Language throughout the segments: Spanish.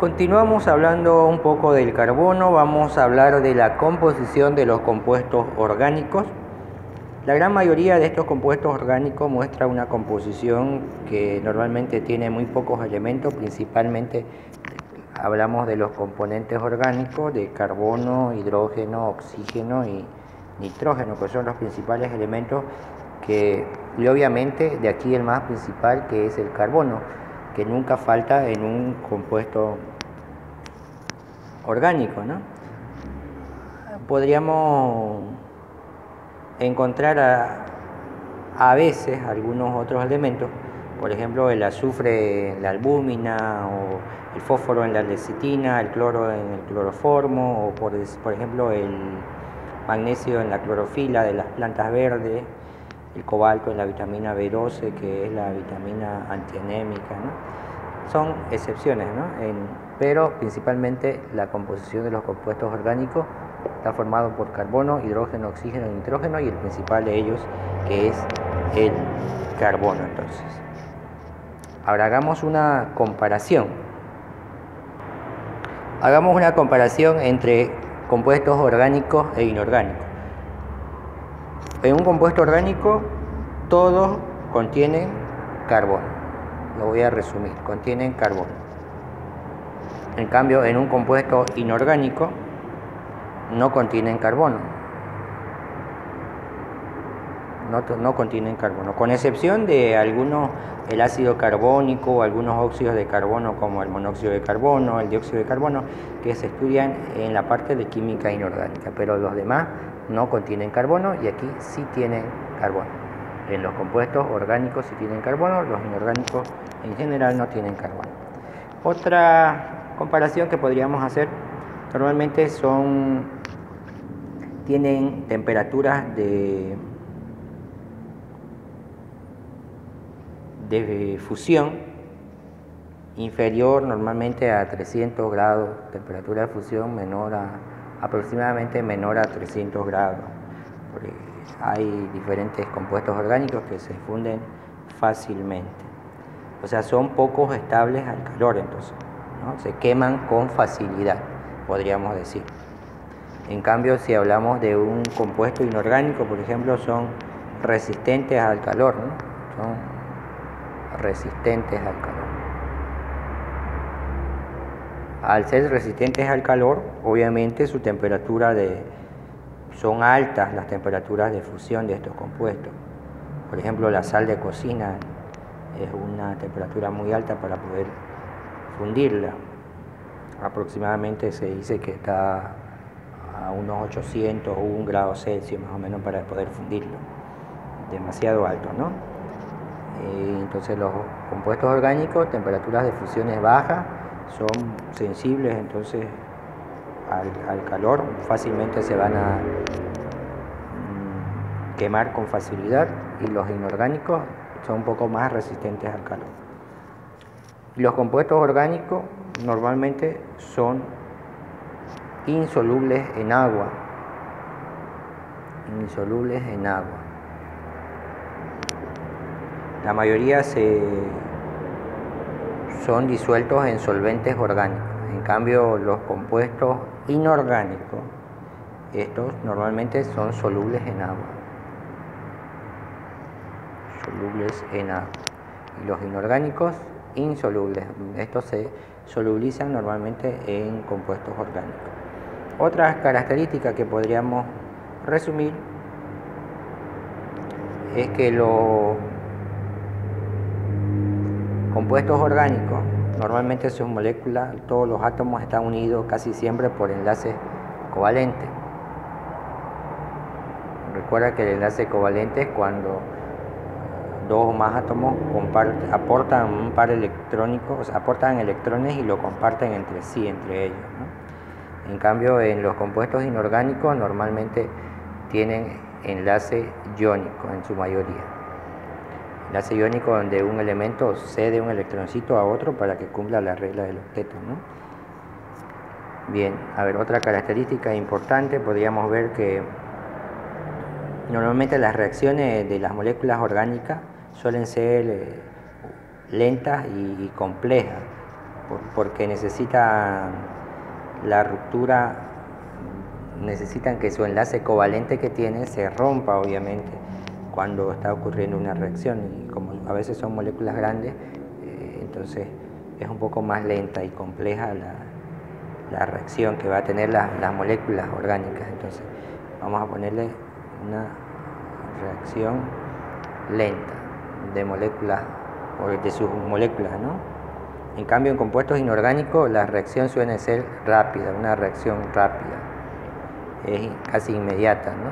Continuamos hablando un poco del carbono, vamos a hablar de la composición de los compuestos orgánicos. La gran mayoría de estos compuestos orgánicos muestra una composición que normalmente tiene muy pocos elementos, principalmente hablamos de los componentes orgánicos de carbono, hidrógeno, oxígeno y nitrógeno, que son los principales elementos y obviamente de aquí el más principal, que es el carbono, que nunca falta en un compuesto orgánico, ¿no? Podríamos encontrar a veces algunos otros elementos, por ejemplo el azufre en la albúmina, o el fósforo en la lecitina, el cloro en el cloroformo, o por ejemplo el magnesio en la clorofila de las plantas verdes, el cobalto en la vitamina B12, que es la vitamina antianémica, ¿no? Son excepciones, ¿no? Pero principalmente la composición de los compuestos orgánicos está formado por carbono, hidrógeno, oxígeno y nitrógeno, y el principal de ellos, que es el carbono. Entonces, ahora hagamos una comparación. Hagamos una comparación entre compuestos orgánicos e inorgánicos. En un compuesto orgánico, todos contienen carbono. Lo voy a resumir, contienen carbono. En cambio, en un compuesto inorgánico, no contienen carbono. No contienen carbono, con excepción de algunos, el ácido carbónico o algunos óxidos de carbono, como el monóxido de carbono, el dióxido de carbono, que se estudian en la parte de química inorgánica, pero los demás no contienen carbono, y aquí sí tienen carbono. En los compuestos orgánicos sí tienen carbono, los inorgánicos en general no tienen carbono. Otra comparación que podríamos hacer, normalmente tienen temperaturas de fusión inferior normalmente a 300 grados, temperatura de fusión aproximadamente menor a 300 grados. Porque hay diferentes compuestos orgánicos que se funden fácilmente. O sea, son pocos estables al calor, entonces, ¿no? Se queman con facilidad, podríamos decir. En cambio, si hablamos de un compuesto inorgánico, por ejemplo, son resistentes al calor, ¿no? Son resistentes al calor. Al ser resistentes al calor, obviamente su temperatura son altas las temperaturas de fusión de estos compuestos. Por ejemplo, la sal de cocina es una temperatura muy alta para poder fundirla. Aproximadamente se dice que está a unos 800 o 1 grado Celsius más o menos para poder fundirlo. Demasiado alto, ¿no? Entonces los compuestos orgánicos, temperaturas de fusiones bajas, son sensibles entonces al calor, fácilmente se van a quemar con facilidad, y los inorgánicos son un poco más resistentes al calor. Los compuestos orgánicos normalmente son insolubles en agua. Insolubles en agua. La mayoría son disueltos en solventes orgánicos. En cambio, los compuestos inorgánicos, estos normalmente son solubles en agua. Solubles en agua. Y los inorgánicos, insolubles. Estos se solubilizan normalmente en compuestos orgánicos. Otras características que podríamos resumir es que los compuestos orgánicos, normalmente sus moléculas, todos los átomos están unidos casi siempre por enlaces covalentes. Recuerda que el enlace covalente es cuando dos o más átomos aportan un par electrónico, o sea, aportan electrones y lo comparten entre sí, entre ellos, ¿no? En cambio, en los compuestos inorgánicos normalmente tienen enlace iónico en su mayoría. Enlace iónico donde un elemento cede un electroncito a otro para que cumpla la regla del octeto, ¿no? Bien, a ver, otra característica importante, podríamos ver que normalmente las reacciones de las moléculas orgánicas suelen ser lentas y complejas. porque necesitan la ruptura, necesitan que su enlace covalente que tiene se rompa, obviamente, cuando está ocurriendo una reacción, y como a veces son moléculas grandes, entonces es un poco más lenta y compleja la reacción que va a tener las moléculas orgánicas. Entonces vamos a ponerle una reacción lenta de moléculas, o de sus moléculas, ¿no? En cambio, en compuestos inorgánicos la reacción suele ser rápida, una reacción rápida, es casi inmediata, ¿no?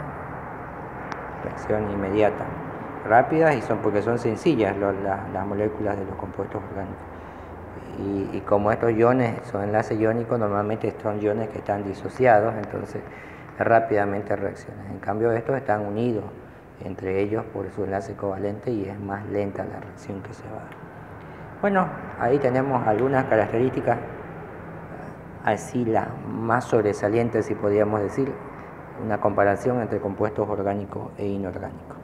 Reacción inmediata, rápidas, y porque son sencillas las moléculas de los compuestos orgánicos. Y como estos iones son enlaces iónicos, normalmente son iones que están disociados, entonces rápidamente reaccionan. En cambio, estos están unidos entre ellos por su enlace covalente y es más lenta la reacción que se va a dar. Bueno, ahí tenemos algunas características, así las más sobresalientes, si podríamos decir, una comparación entre compuestos orgánicos e inorgánicos.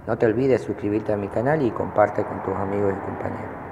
No te olvides suscribirte a mi canal y comparte con tus amigos y compañeros.